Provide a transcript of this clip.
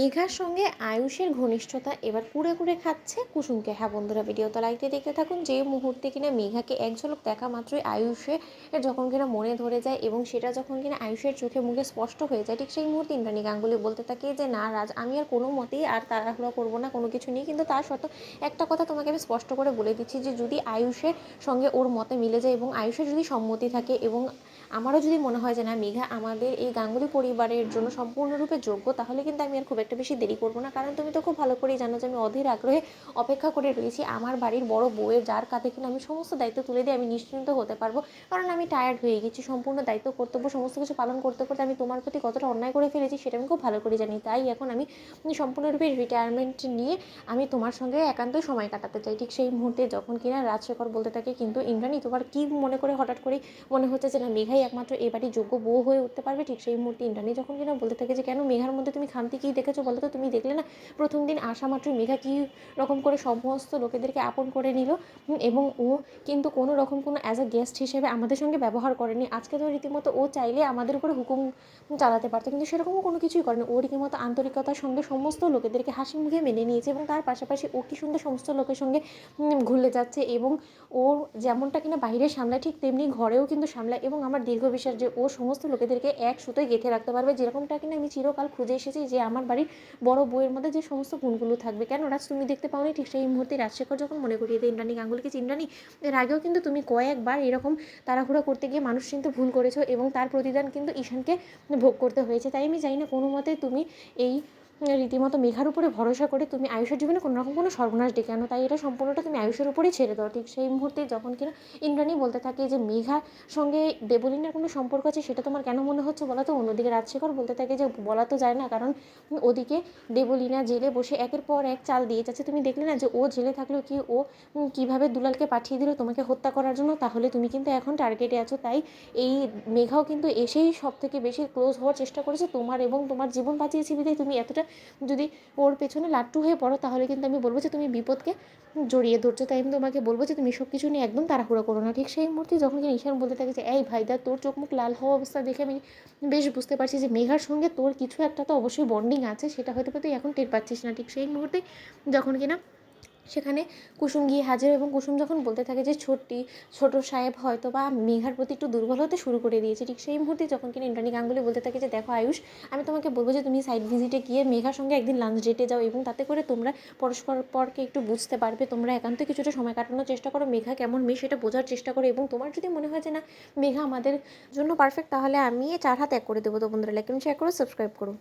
মেঘার সঙ্গে আয়ুষের ঘনিষ্ঠতা এবার কুড়ে কুড়ে খাচ্ছে কুসুমকে। হ্যাঁ বন্ধুরা, ভিডিওটা লাইক দেখতে থাকুন। যে মুহূর্তে কিনা মেঘাকে এক ঝলক দেখা মাত্রই আয়ুষের যখন কিনা মনে ধরে যায় এবং সেটা যখন কিনা আয়ুষের চোখে মুখে স্পষ্ট হয়ে যায়, ঠিক সেই মুহূর্তে ইন্দ্রাণী গাঙ্গুলি বলতে থাকে যে না রাজ, আমি আর কোনো মতেই আর তাড়াহুড়া করবো না কোনো কিছু নিয়ে, কিন্তু তার সত্ত্বেও একটা কথা তোমাকে আমি স্পষ্ট করে বলে দিচ্ছি যে যদি আয়ুষের সঙ্গে ওর মতে মিলে যায় এবং আয়ুষের যদি সম্মতি থাকে এবং আমারও যদি মনে হয় যে না মেঘা আমাদের এই গাঙ্গুলি পরিবারের জন্য সম্পূর্ণরূপে যোগ্য, তাহলে কিন্তু আমি আর খুব একটা বেশি দেরি করবো না। কারণ তুমি তো খুব ভালো করেই জানো যে আমি অধীর আগ্রহে অপেক্ষা করে রয়েছি আমার বাড়ির বড় বউয়ের, যার কাঁধে কিনা আমি সমস্ত দায়িত্ব তুলে দিয়ে আমি নিশ্চিন্ত হতে পারবো। কারণ আমি টায়ার্ড হয়ে গেছি, সম্পূর্ণ দায়িত্ব কর্তব্য সমস্ত কিছু পালন করতে করতে আমি তোমার প্রতি কতটা অন্যায় করে ফেলেছি সেটা আমি খুব ভালো করে জানি। তাই এখন আমি সম্পূর্ণরূপে রিটায়ারমেন্ট নিয়ে আমি তোমার সঙ্গে একান্তই সময় কাটাতে চাই। ঠিক সেই মুহূর্তে যখন কিনা রাজশেখর বলতে থাকে কিন্তু ইন্দ্রাণী তোমার কি মনে করে হঠাৎ করেই মনে হচ্ছে যে না মেঘাই একমাত্র এবারই যোগ্য বউ হয়ে উঠতে পারবে। ঠিক সেই মুহূর্তে ইন্দ্রাণী যখন কিনা বলতে থাকে যে কেন মেঘার মধ্যে তুমি খামতি কী দেখেছো বলো তো, তুমি দেখলে না প্রথম দিন আসা মাত্রই মেঘা কী রকম করে সমস্ত লোকেদেরকে আপন করে নিল এবং ও কিন্তু কোনো রকম কোনো অ্যাজ আ গেস্ট হিসেবে আমাদের সঙ্গে ব্যবহার করেনি। আজকে তো রীতিমতো ও চাইলে আমাদের উপরে হুকুম চালাতে পারতো, কিন্তু সেরকমও কোনো কিছুই করেনি। ও রীতিমতো আন্তরিকতার সঙ্গে সমস্ত লোকেদেরকে হাসি মুখে মেনে নিয়েছে এবং তার পাশাপাশি ও কি সুন্দর সমস্ত লোকের সঙ্গে ঘুরলে যাচ্ছে এবং ও যেমনটা কিনা বাইরে সামলায় ঠিক তেমনি ঘরেও কিন্তু সামলায়। এবং আমার দীর্ঘ বিশ্বাস যে ও সমস্ত লোকেদেরকে এক সুতোয় গেঁথে রাখতে পারবে, যেরকমটা কিনা আমি চিরকাল খুঁজে এসেছি যে আমার বাড়ির বড় বউয়ের মধ্যে যে সমস্ত গুণগুলো থাকবে। কেন রাজ, তুমি দেখতে পাওনি ঠিক সেই মুহূর্তে রাজশেখর যখন মনে করিয়ে দেয় ইন্দ্রাণী গাঙ্গুলিকে, ইন্দ্রাণী এর আগেও কিন্তু তুমি কয়েকবার এরকম তাড়াহুড়ো করতে গিয়ে মানুষ চিনতে ভুল করেছো এবং তার প্রতিদান কিন্তু ঈশানকে ভোগ করতে হয়েছে। তাই আমি জানি না কোনো মতে তুমি এই রীতিমতো মেঘার উপরে ভরসা করে তুমি আয়ুষের জীবনে কোনো রকম কোনো সর্বনাশ ডেকে আনো, তাই এটা সম্পূর্ণটা তুমি আয়ুষের উপরেই ছেড়ে দাও। ঠিক সেই মুহূর্তে যখন কিনা ইন্দ্রাণী বলতে থাকে যে মেঘার সঙ্গে দেবলীনার কোনো সম্পর্ক আছে সেটা তোমার কেন মনে হচ্ছে বলা তো। অন্যদিকে রাজশেখর বলতে থাকে যে বলা তো যায় না, কারণ ওদিকে দেবলীনা জেলে বসে একের পর এক চাল দিয়ে যাচ্ছে। তুমি দেখলে না যে ও জেলে থাকলেও কি ও কীভাবে দুলালকে পাঠিয়ে দিল তোমাকে হত্যা করার জন্য। তাহলে তুমি কিন্তু এখন টার্গেটে আছো। তাই এই মেঘাও কিন্তু এসেই সব থেকে বেশি ক্লোজ হওয়ার চেষ্টা করেছে তোমার এবং তোমার জীবন বাঁচিয়েছে বিধায় তুমি এতটা যদি ওর পেছনে লাট্টু হয়ে পড়ো তাহলে কিন্তু আমি বলবো যে তুমি বিপদকে জড়িয়ে ধরছো। তাই আমি তোমাকে বলবো যে তুমি সব কিছু নিয়ে একদম তাড়াহুড়ো করো না। ঠিক সেই মুহূর্তে যখন কি ঈশান বলতে থাকে যে এই ভাইদা, তোর চোখ মুখ লাল হওয়া অবস্থা দেখে আমি বেশ বুঝতে পারছি যে মেঘার সঙ্গে তোর কিছু একটা তো অবশ্যই বন্ডিং আছে, সেটা হয়তো তুই এখন টের পাচ্ছিস না। ঠিক সেই মুহূর্তে যখন কিনা সেখানে কুসুম গিয়ে হাজির এবং কুসুম যখন বলতে থাকে যে ছোট সাহেব হয়তো বা মেঘার প্রতি একটু দুর্বল হতে শুরু করে দিয়েছে। ঠিক সেই মুহূর্তে যখন কিনা ইন্দ্রাণী গাঙ্গুলি বলতে থাকে যে দেখো আয়ুষ, আমি তোমাকে বলবো যে তুমি সাইড ভিজিটে গিয়ে মেঘার সঙ্গে একদিন লাঞ্চ ডেটে যাও এবং তাতে করে তোমরা পরস্পরকে একটু বুঝতে পারবে। তোমরা একান্ত কিছুটা সময় কাটানোর চেষ্টা করো, মেঘা কেমন মেয়ে সেটা বোঝার চেষ্টা করো এবং তোমার যদি মনে হয় যে না মেঘা আমাদের জন্য পারফেক্ট, তাহলে আমি 4 হাত এক করে দেবো। তো বন্ধুরা লাইক এবং শেয়ার করো, সাবস্ক্রাইব করো।